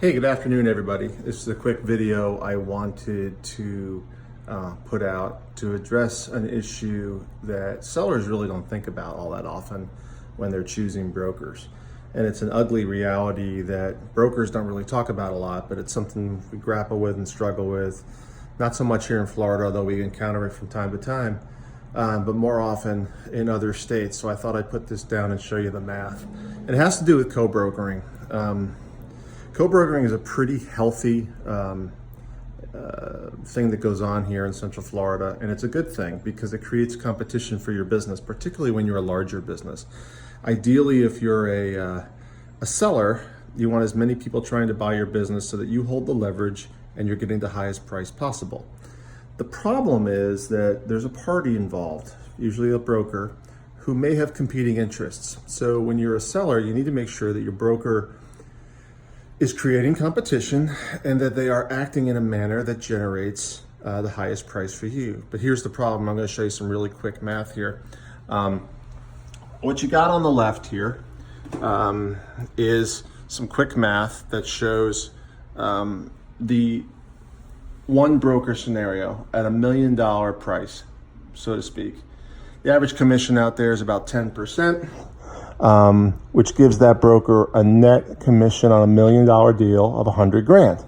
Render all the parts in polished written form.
Hey, good afternoon, everybody. This is a quick video I wanted to put out to address an issue that sellers really don't think about all that often when they're choosing brokers. And it's an ugly reality that brokers don't really talk about a lot, but it's something we grapple with and struggle with. Not so much here in Florida, although we encounter it from time to time, but more often in other states. So I thought I'd put this down and show you the math. It has to do with co-brokering. Co-brokering is a pretty healthy thing that goes on here in Central Florida, and it's a good thing because it creates competition for your business, particularly when you're a larger business. Ideally, if you're a seller, you want as many people trying to buy your business so that you hold the leverage and you're getting the highest price possible. The problem is that there's a party involved, usually a broker, who may have competing interests. So when you're a seller, you need to make sure that your broker is creating competition and that they are acting in a manner that generates the highest price for you. But here's the problem. I'm going to show you some really quick math here. What you got on the left here is some quick math that shows the one broker scenario at $1 million price, so to speak. The average commission out there is about 10%. Which gives that broker a net commission on $1 million deal of 100 grand.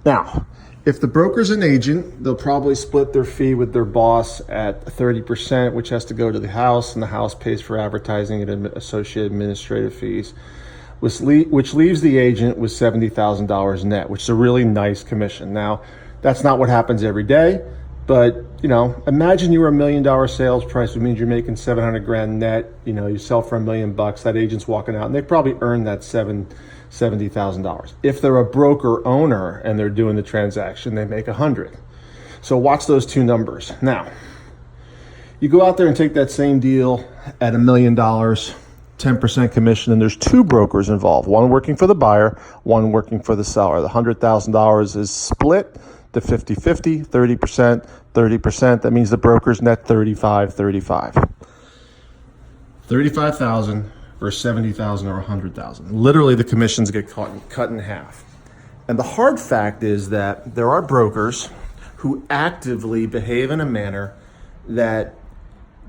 Now, if the broker's an agent, they'll probably split their fee with their boss at 30%, which has to go to the house, and the house pays for advertising and associated administrative fees, which leaves the agent with $70,000 net, which is a really nice commission. Now, that's not what happens every day. But, imagine you were $1 million sales price, which means you're making 700 grand net. You sell for $1 million, that agent's walking out and they probably earned that $70,000. If they're a broker owner and they're doing the transaction, they make 100. So watch those two numbers. Now, you go out there and take that same deal at $1 million, 10% commission, and there's two brokers involved, one working for the buyer, one working for the seller. The $100,000 is split to 50-50, 30%, 30%. That means the broker's net 35. 35,000 versus 70,000 or 100,000. Literally the commissions get cut in half. And the hard fact is that there are brokers who actively behave in a manner that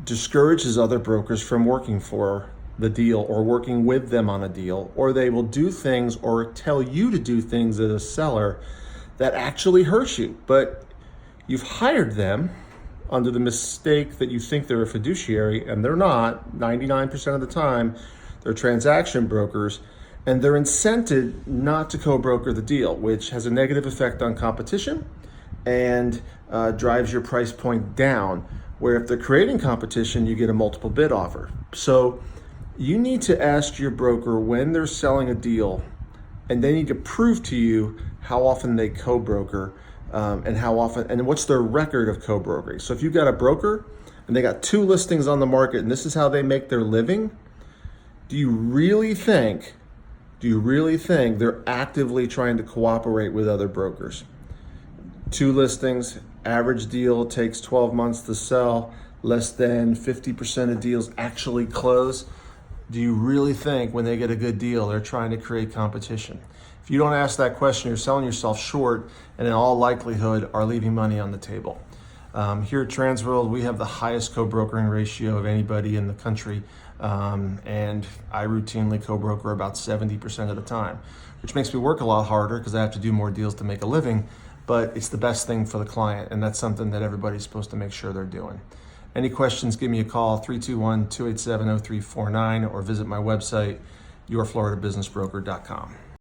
discourages other brokers from working for the deal or working with them on a deal, or they will do things or tell you to do things as a seller that actually hurts you, but you've hired them under the mistake that you think they're a fiduciary, and they're not. 99% of the time, they're transaction brokers, and they're incented not to co-broker the deal, which has a negative effect on competition and drives your price point down, where if they're creating competition, you get a multiple bid offer. So you need to ask your broker when they're selling a deal, and they need to prove to you how often they co-broker and how often, and what's their record of co-brokering. So if you've got a broker and they got two listings on the market and this is how they make their living, do you really think they're actively trying to cooperate with other brokers? Two listings, average deal takes 12 months to sell, less than 50% of deals actually close. Do you really think when they get a good deal, they're trying to create competition? If you don't ask that question, you're selling yourself short and in all likelihood are leaving money on the table. Here at Transworld, we have the highest co-brokering ratio of anybody in the country. And I routinely co-broker about 70% of the time, which makes me work a lot harder because I have to do more deals to make a living, but it's the best thing for the client. And that's something that everybody's supposed to make sure they're doing. Any questions, give me a call, 321-287-0349, or visit my website, yourfloridabusinessbroker.com.